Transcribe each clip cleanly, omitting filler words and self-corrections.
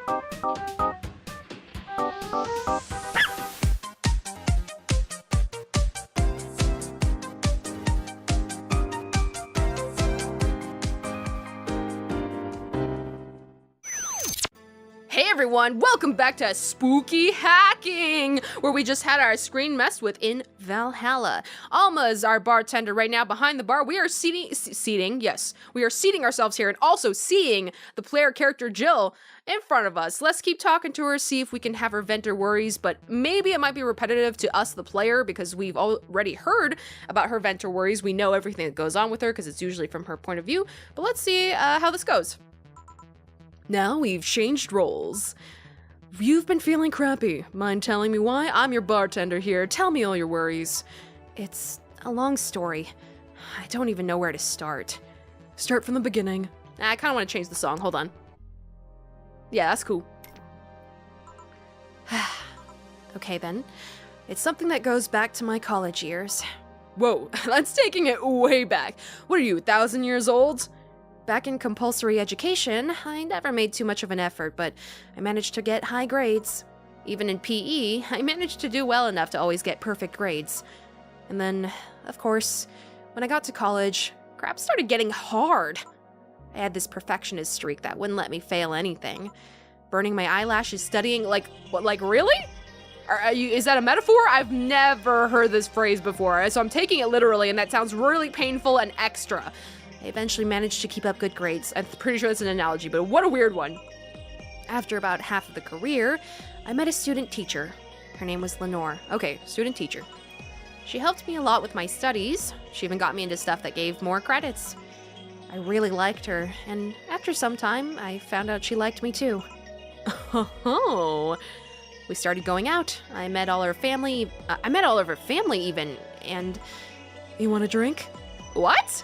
Hey everyone, welcome back to Spooky Hacking, where we just had our screen messed with in Valhalla. Alma is our bartender right now behind the bar. We are seating ourselves here and also seeing the player character Jill in front of us. Let's keep talking to her, see if we can have her vent her worries, but maybe it might be repetitive to us, the player, because we've already heard about her vent her worries. We know everything that goes on with her because it's usually from her point of view, but let's see how this goes. Now we've changed roles. You've been feeling crappy. Mind telling me why? I'm your bartender here. Tell me all your worries. It's a long story. I don't even know where to start. Start from the beginning. I kind of want to change the song. Hold on. Yeah, that's cool. Okay then. It's something that goes back to my college years. Whoa, that's taking it way back. What are you, 1,000 years old? Back in compulsory education, I never made too much of an effort, but I managed to get high grades. Even in PE, I managed to do well enough to always get perfect grades. And then, of course, when I got to college, crap started getting hard. I had this perfectionist streak that wouldn't let me fail anything. Burning my eyelashes studying, like really? Is that a metaphor? I've never heard this phrase before, so I'm taking it literally, and that sounds really painful and extra. I eventually managed to keep up good grades. I'm pretty sure that's an analogy, but what a weird one. After about half of the career, I met a student teacher. Her name was Lenore. Okay, student teacher. She helped me a lot with my studies. She even got me into stuff that gave more credits. I really liked her, and after some time, I found out she liked me too. Oh, we started going out. I met all of her family even, and... You want a drink? What?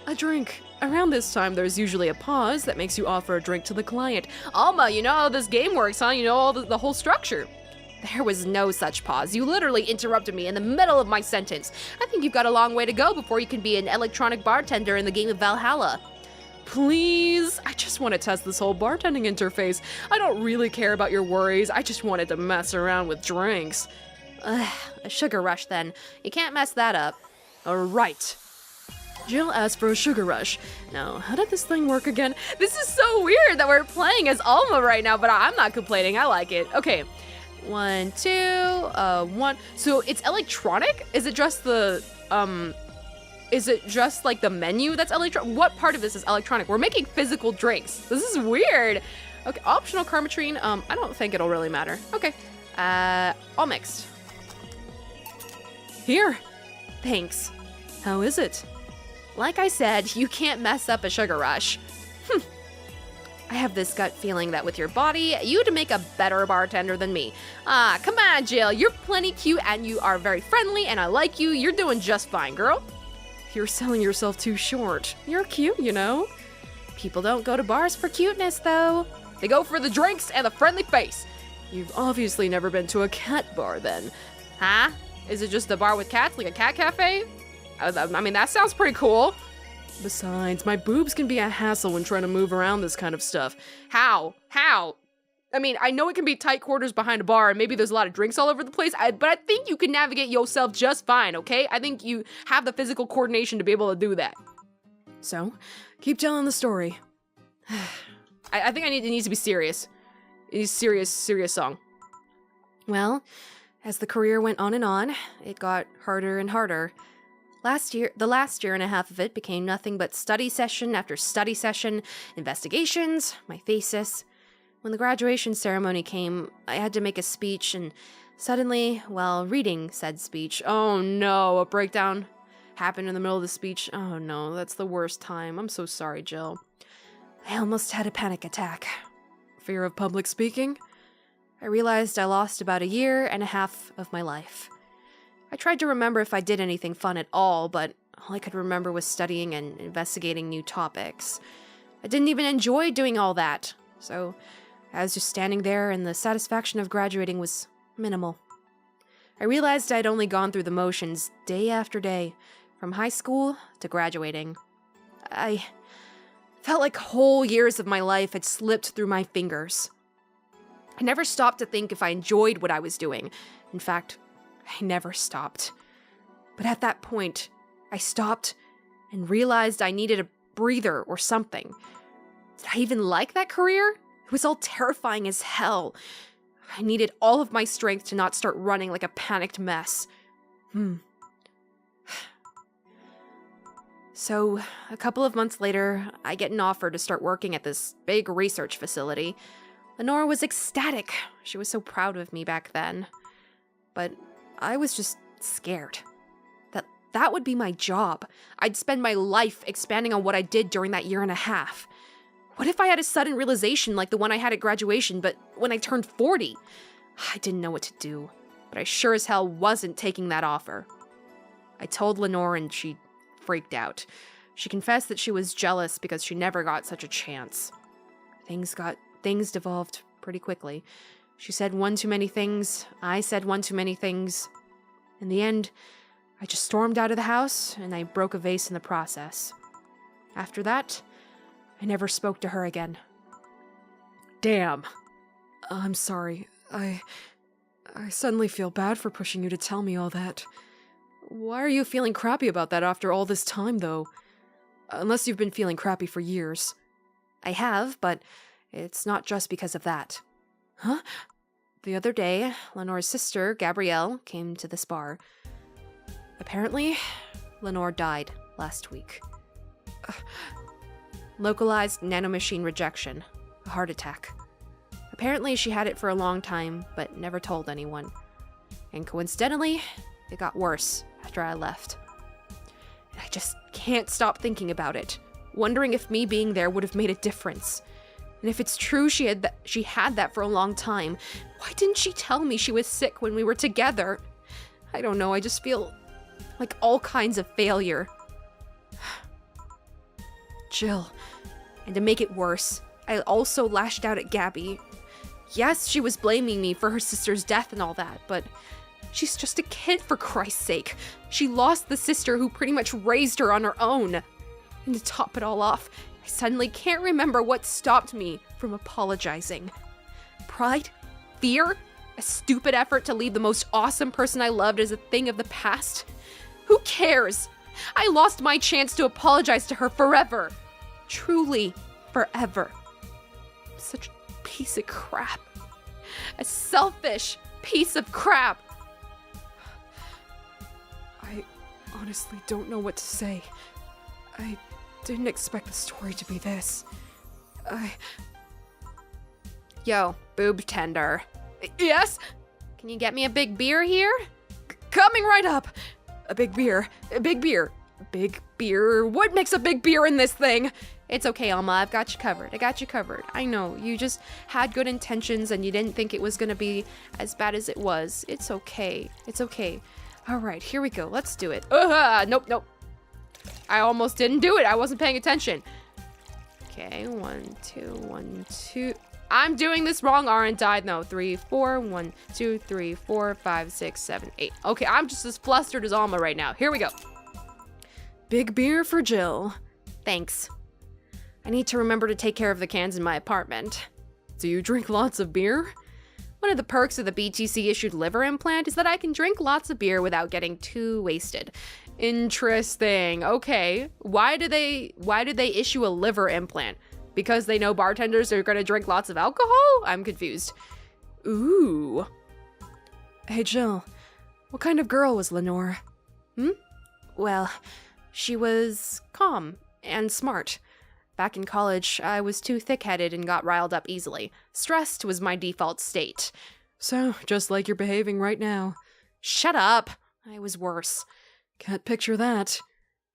A drink. Around this time, there's usually a pause that makes you offer a drink to the client. Alma, you know how this game works, huh? You know all the whole structure. There was no such pause. You literally interrupted me in the middle of my sentence. I think you've got a long way to go before you can be an electronic bartender in the game of Valhalla. Please, I just want to test this whole bartending interface. I don't really care about your worries. I just wanted to mess around with drinks. A sugar rush then. You can't mess that up. All right. Jill asked for a sugar rush. Now, how did this thing work again? This is so weird that we're playing as Alma right now, but I'm not complaining. I like it. Okay. 1, 2, 1. So it's electronic? Is it just the, is it just like the menu that's electronic? What part of this is electronic? We're making physical drinks. This is weird. Okay, optional carmatrine. I don't think it'll really matter. Okay. All mixed. Here. Thanks. How is it? Like I said, you can't mess up a sugar rush. I have this gut feeling that with your body, you'd make a better bartender than me. Come on, Jill. You're plenty cute and you are very friendly and I like you. You're doing just fine, girl. You're selling yourself too short. You're cute, you know. People don't go to bars for cuteness, though. They go for the drinks and the friendly face. You've obviously never been to a cat bar, then. Huh? Is it just a bar with cats, like a cat cafe? I mean, that sounds pretty cool. Besides, my boobs can be a hassle when trying to move around this kind of stuff. How? I mean, I know it can be tight quarters behind a bar and maybe there's a lot of drinks all over the place, but I think you can navigate yourself just fine, okay? I think you have the physical coordination to be able to do that. So, keep telling the story. I think it needs to be serious. It needs a serious song. Well, as the career went on and on, it got harder and harder. The last year and a half of it became nothing but study session after study session, investigations, my thesis. When the graduation ceremony came, I had to make a speech, and suddenly, while reading said speech, oh no, a breakdown happened in the middle of the speech. Oh no, that's the worst time. I'm so sorry, Jill. I almost had a panic attack. Fear of public speaking? I realized I lost about a year and a half of my life. I tried to remember if I did anything fun at all, but all I could remember was studying and investigating new topics. I didn't even enjoy doing all that, so I was just standing there and the satisfaction of graduating was minimal. I realized I'd only gone through the motions day after day, from high school to graduating. I felt like whole years of my life had slipped through my fingers. I never stopped to think if I enjoyed what I was doing. In fact, I never stopped. But at that point, I stopped and realized I needed a breather or something. Did I even like that career? It was all terrifying as hell. I needed all of my strength to not start running like a panicked mess. So, a couple of months later, I get an offer to start working at this big research facility. Lenore was ecstatic. She was so proud of me back then. But I was just scared. That would be my job. I'd spend my life expanding on what I did during that year and a half. What if I had a sudden realization like the one I had at graduation, but when I turned 40? I didn't know what to do, but I sure as hell wasn't taking that offer. I told Lenore and she freaked out. She confessed that she was jealous because she never got such a chance. Things devolved pretty quickly. She said one too many things, I said one too many things. In the end, I just stormed out of the house and I broke a vase in the process. After that, I never spoke to her again. Damn. I'm sorry. I suddenly feel bad for pushing you to tell me all that. Why are you feeling crappy about that after all this time, though? Unless you've been feeling crappy for years. I have, but it's not just because of that. Huh? The other day, Lenore's sister, Gabrielle, came to this bar. Apparently, Lenore died last week. Localized nanomachine rejection. A heart attack. Apparently she had it for a long time, but never told anyone. And coincidentally, it got worse after I left. And I just can't stop thinking about it, wondering if me being there would have made a difference. And if it's true she had that for a long time, why didn't she tell me she was sick when we were together? I don't know, I just feel like all kinds of failure. Jill. And to make it worse, I also lashed out at Gabby. Yes, she was blaming me for her sister's death and all that, but she's just a kid, for Christ's sake. She lost the sister who pretty much raised her on her own. And to top it all off, I suddenly can't remember what stopped me from apologizing. Pride? Fear? A stupid effort to leave the most awesome person I loved as a thing of the past? Who cares? I lost my chance to apologize to her forever. Truly, forever. Such a piece of crap. A selfish piece of crap. I honestly don't know what to say. I didn't expect the story to be this. Yo, boob tender. Yes? Can you get me a big beer here? Coming right up. A big beer. A big beer. Big beer. What makes a big beer in this thing? It's okay, Alma. I've got you covered. I got you covered. I know. You just had good intentions and you didn't think it was gonna be as bad as it was. It's okay. It's okay. All right, here we go. Let's do it. Nope. I almost didn't do it. I wasn't paying attention. Okay, 1, 2, 1, 2. I'm doing this wrong, aren't I? No, 3, 4, 1, 2, 3, 4, 5, 6, 7, 8. Okay, I'm just as flustered as Alma right now. Here we go. Big beer for Jill. Thanks. I need to remember to take care of the cans in my apartment. Do you drink lots of beer? One of the perks of the BTC-issued liver implant is that I can drink lots of beer without getting too wasted. Interesting. Okay. Why do they issue a liver implant? Because they know bartenders are going to drink lots of alcohol? I'm confused. Ooh. Hey, Jill. What kind of girl was Lenore? Well, she was calm and smart. Back in college, I was too thick-headed and got riled up easily. Stressed was my default state. So, just like you're behaving right now. Shut up! I was worse. Can't picture that.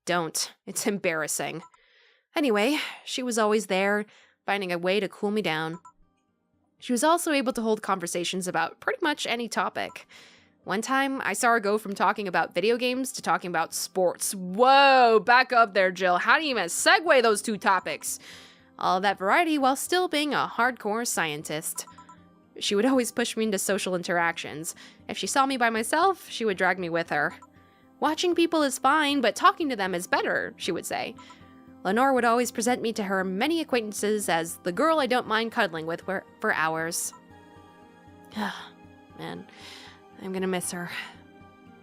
Don't. It's embarrassing. Anyway, she was always there, finding a way to cool me down. She was also able to hold conversations about pretty much any topic. One time, I saw her go from talking about video games to talking about sports. Whoa, back up there, Jill. How do you even segue those two topics? All that variety while still being a hardcore scientist. She would always push me into social interactions. If she saw me by myself, she would drag me with her. Watching people is fine, but talking to them is better, she would say. Lenore would always present me to her many acquaintances as the girl I don't mind cuddling with for hours. Man, I'm gonna miss her.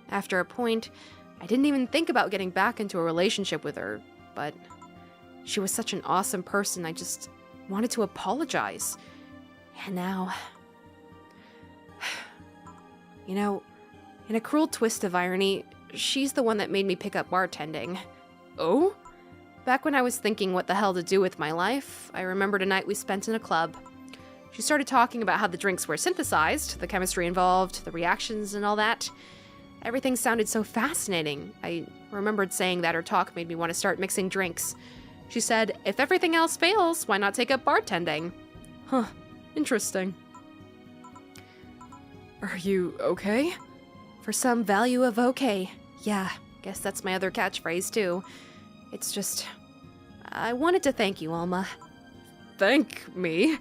After a point, I didn't even think about getting back into a relationship with her, but she was such an awesome person, I just wanted to apologize. And now... You know, in a cruel twist of irony, she's the one that made me pick up bartending. Oh? Back when I was thinking what the hell to do with my life, I remembered a night we spent in a club. She started talking about how the drinks were synthesized, the chemistry involved, the reactions and all that. Everything sounded so fascinating. I remembered saying that her talk made me want to start mixing drinks. She said, if everything else fails, why not take up bartending? Huh, interesting. Are you okay? For some value of okay. Yeah, guess that's my other catchphrase too. It's just... I wanted to thank you, Alma. Thank me?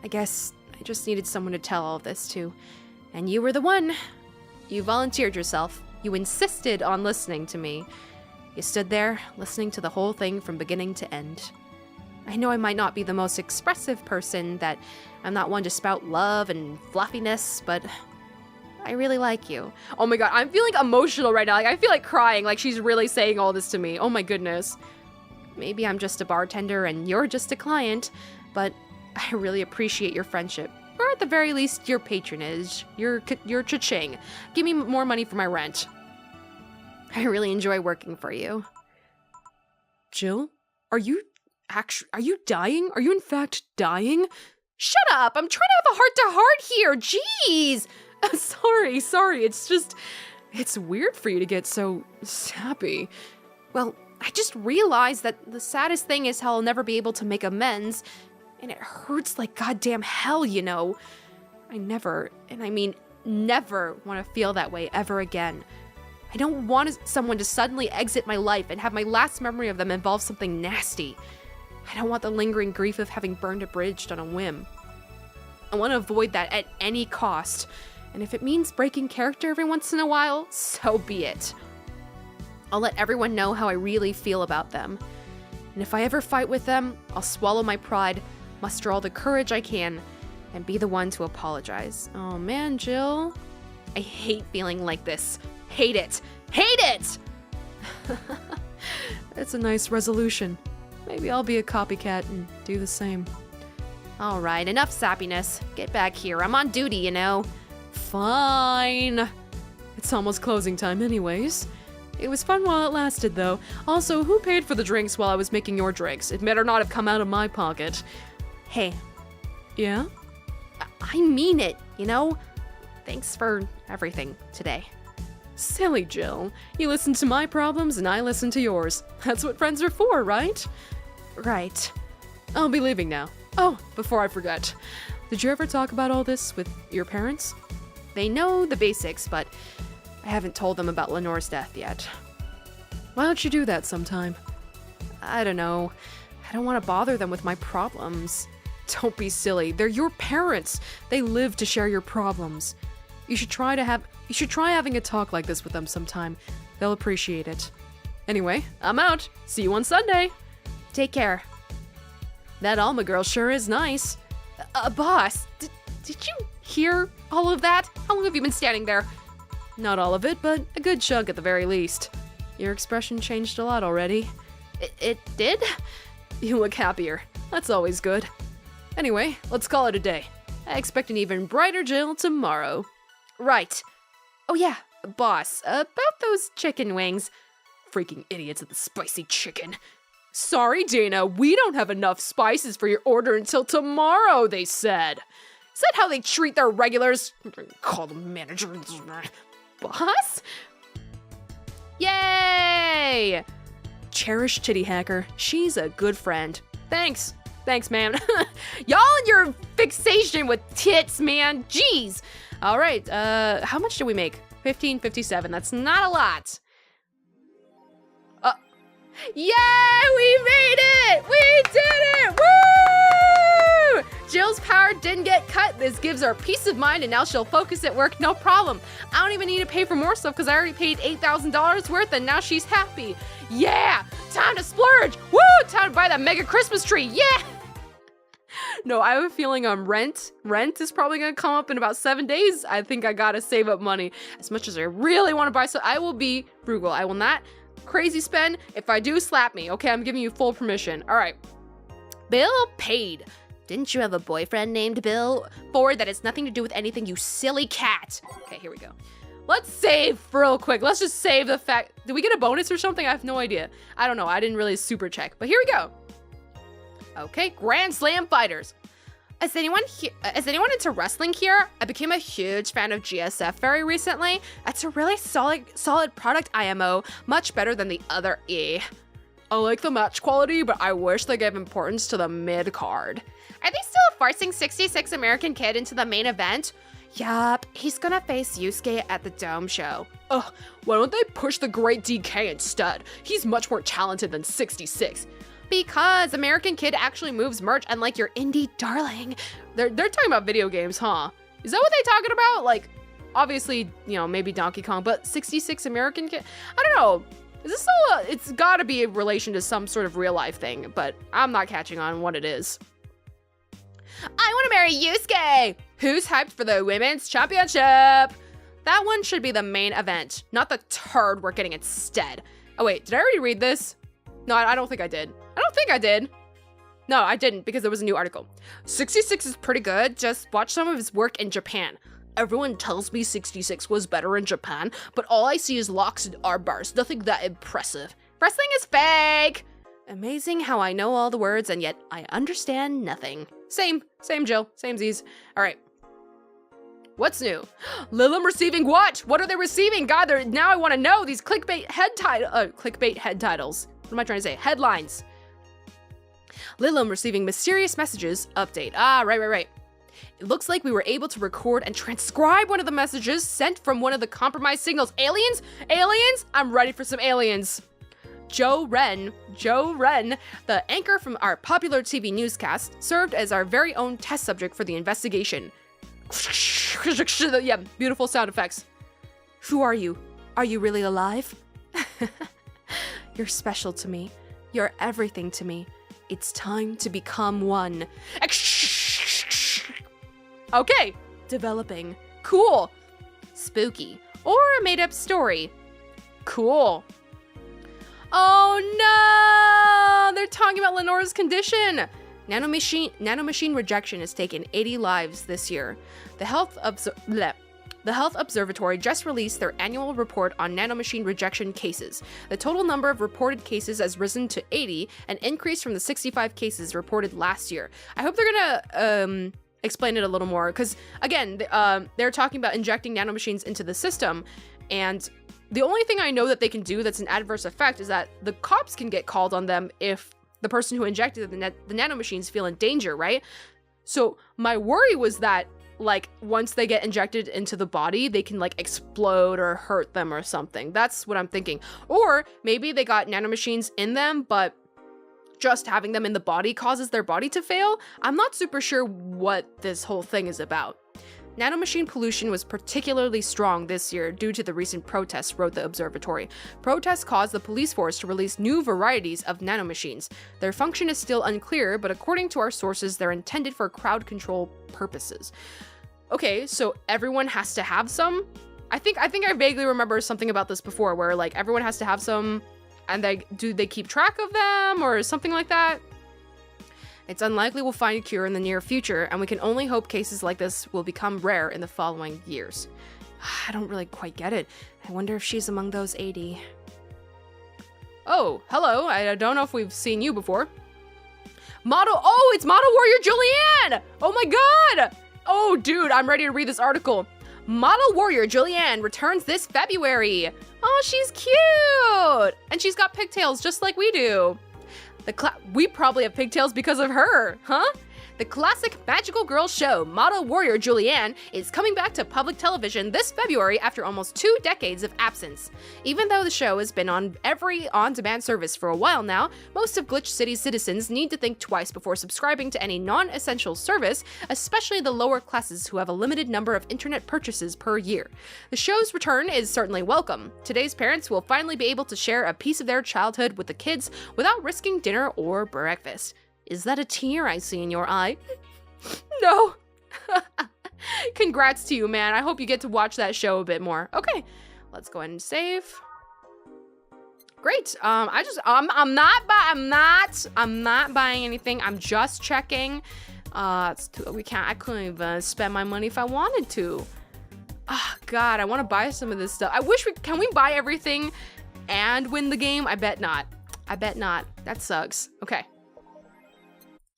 I guess I just needed someone to tell all of this to. And you were the one. You volunteered yourself. You insisted on listening to me. You stood there, listening to the whole thing from beginning to end. I know I might not be the most expressive person, that I'm not one to spout love and fluffiness, but I really like you. Oh my god, I'm feeling emotional right now. Like, I feel like crying, like she's really saying all this to me. Oh my goodness. Maybe I'm just a bartender and you're just a client, but I really appreciate your friendship. Or at the very least, your patronage, your cha-ching. Give me more money for my rent. I really enjoy working for you. Jill, are you dying? Are you in fact dying? Shut up! I'm trying to have a heart-to-heart here! Jeez! Sorry. It's weird for you to get so sappy. Well, I just realized that the saddest thing is how I'll never be able to make amends, and it hurts like goddamn hell, you know. I never, and I mean never, want to feel that way ever again. I don't want someone to suddenly exit my life and have my last memory of them involve something nasty. I don't want the lingering grief of having burned a bridge on a whim. I want to avoid that at any cost, and if it means breaking character every once in a while, so be it. I'll let everyone know how I really feel about them. And if I ever fight with them, I'll swallow my pride, muster all the courage I can, and be the one to apologize. Oh man, Jill. I hate feeling like this. Hate it. Hate it! That's a nice resolution. Maybe I'll be a copycat and do the same. Alright, enough sappiness. Get back here. I'm on duty, you know. Fine. It's almost closing time anyways. It was fun while it lasted, though. Also, who paid for the drinks while I was making your drinks? It better not have come out of my pocket. Hey. Yeah? I mean it, you know? Thanks for everything today. Silly Jill. You listen to my problems and I listen to yours. That's what friends are for, right? Right. I'll be leaving now. Oh, before I forget. Did you ever talk about all this with your parents? They know the basics, but I haven't told them about Lenore's death yet. Why don't you do that sometime? I don't know. I don't want to bother them with my problems. Don't be silly. They're your parents. They live to share your problems. You should try having a talk like this with them sometime. They'll appreciate it. Anyway, I'm out. See you on Sunday. Take care. That Alma girl sure is nice. Boss, did you hear all of that? How long have you been standing there? Not all of it, but a good chunk at the very least. Your expression changed a lot already. It did? You look happier. That's always good. Anyway, let's call it a day. I expect an even brighter Jill tomorrow. Right. Oh yeah, boss, about those chicken wings. Freaking idiots at the spicy chicken. Sorry, Dana, we don't have enough spices for your order until tomorrow, they said. Is that how they treat their regulars? Call the manager. Boss? Yay! Cherish Titty Hacker. She's a good friend. Thanks. Thanks, man. Y'all and your fixation with tits, man. Jeez. All right, how much did we make? $15.57. That's not a lot. Yay! We made it! We did it! Woo! Jill's power didn't get cut. This gives her peace of mind, and now she'll focus at work, no problem. I don't even need to pay for more stuff because I already paid $8,000 worth, and now she's happy. Yeah! Time to splurge! Woo! Time to buy that mega Christmas tree! Yeah! No, I have a feeling rent is probably gonna come up in about 7 days. I think I gotta save up money. As much as I really want to buy so I will be frugal. I will not crazy spend. If I do, slap me. Okay, I'm giving you full permission. All right. Bill paid. Didn't you have a boyfriend named Bill? Forward that has nothing to do with anything, you silly cat. Okay, here we go. Let's save real quick. Let's just save the fact. Did we get a bonus or something? I have no idea. I don't know. I didn't really super check, but here we go. Okay, Grand Slam fighters. Is anyone into wrestling here? I became a huge fan of GSF very recently. It's a really solid product IMO, much better than the other E. I like the match quality, but I wish they gave importance to the mid card. Are they still forcing 66 American Kid into the main event? Yup, he's gonna face Yusuke at the Dome show. Ugh, why don't they push the Great DK instead? He's much more talented than 66. Because American Kid actually moves merch unlike your indie darling. They're talking about video games, huh? Is that what they're talking about? Like, obviously, you know, maybe Donkey Kong, but 66 American Kid? I don't know. Is this still it's gotta be in relation to some sort of real life thing, but I'm not catching on what it is. I want to marry Yusuke! Who's hyped for the women's championship? That one should be the main event, not the turd we're getting instead. Oh wait, did I already read this? No, I don't think I did. I don't think I did. No, I didn't because there was a new article. 66 is pretty good, just watch some of his work in Japan. Everyone tells me 66 was better in Japan, but all I see is locks and arm bars, nothing that impressive. Wrestling is fake! Amazing how I know all the words and yet I understand nothing. Same Jill, samesies. All right. What's new? Lilim receiving what? What are they receiving? God, now I want to know these clickbait head titles. What am I trying to say? Headlines. Lilim receiving mysterious messages. Update. Ah, right. It looks like we were able to record and transcribe one of the messages sent from one of the compromised signals. Aliens? Aliens? I'm ready for some aliens. Joe Wren, the anchor from our popular TV newscast, served as our very own test subject for the investigation. Yeah, beautiful sound effects. Who are you? Are you really alive? You're special to me. You're everything to me. It's time to become one. Okay, developing. Cool. Spooky. Or a made-up story. Cool. Oh no! They're talking about Lenore's condition. Nanomachine rejection has taken 80 lives this year. The Health Observatory just released their annual report on nanomachine rejection cases. The total number of reported cases has risen to 80, an increase from the 65 cases reported last year. I hope they're gonna explain it a little more, because again, they're talking about injecting nanomachines into the system, and the only thing I know that they can do that's an adverse effect is that the cops can get called on them if the person who injected the nanomachines feel in danger, right? So my worry was that, like, once they get injected into the body, they can, like, explode or hurt them or something. That's what I'm thinking. Or maybe they got nanomachines in them, but just having them in the body causes their body to fail. I'm not super sure what this whole thing is about. Nanomachine pollution was particularly strong this year due to the recent protests, wrote the observatory. Protests caused the police force to release new varieties of nanomachines. Their function is still unclear, but according to our sources, they're intended for crowd control purposes. Okay, so everyone has to have some? I think I vaguely remember something about this before, where like everyone has to have some, and do they keep track of them or something like that? It's unlikely we'll find a cure in the near future, and we can only hope cases like this will become rare in the following years. I don't really quite get it. I wonder if she's among those 80. Oh, hello. I don't know if we've seen you before. It's Model Warrior Julianne! Oh my god! Oh, dude, I'm ready to read this article. Model Warrior Julianne returns this February. Oh, she's cute! And she's got pigtails just like we do. We probably have pigtails because of her, huh? The classic magical girl show, Model Warrior Julianne, is coming back to public television this February after almost 2 decades of absence. Even though the show has been on every on-demand service for a while now, most of Glitch City's citizens need to think twice before subscribing to any non-essential service, especially the lower classes who have a limited number of internet purchases per year. The show's return is certainly welcome. Today's parents will finally be able to share a piece of their childhood with the kids without risking dinner or breakfast. Is that a tear I see in your eye? No. Congrats to you, man. I hope you get to watch that show a bit more. Okay, let's go ahead and save. Great. I'm not buying anything. I'm just checking. I couldn't even spend my money if I wanted to. Oh, God, I want to buy some of this stuff. Can we buy everything and win the game? I bet not. I bet not. That sucks. Okay.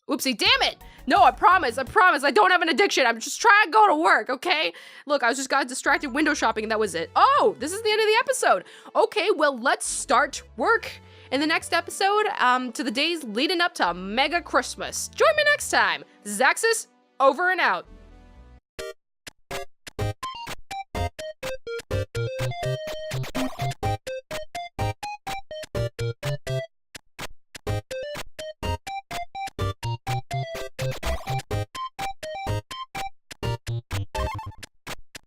Oopsie, damn it. No, I promise. I don't have an addiction. I'm just trying to go to work, okay? Look, I just got distracted window shopping and that was it. Oh, this is the end of the episode. Okay, well, let's start work in the next episode to the days leading up to Mega Christmas. Join me next time. Zaxxus, over and out.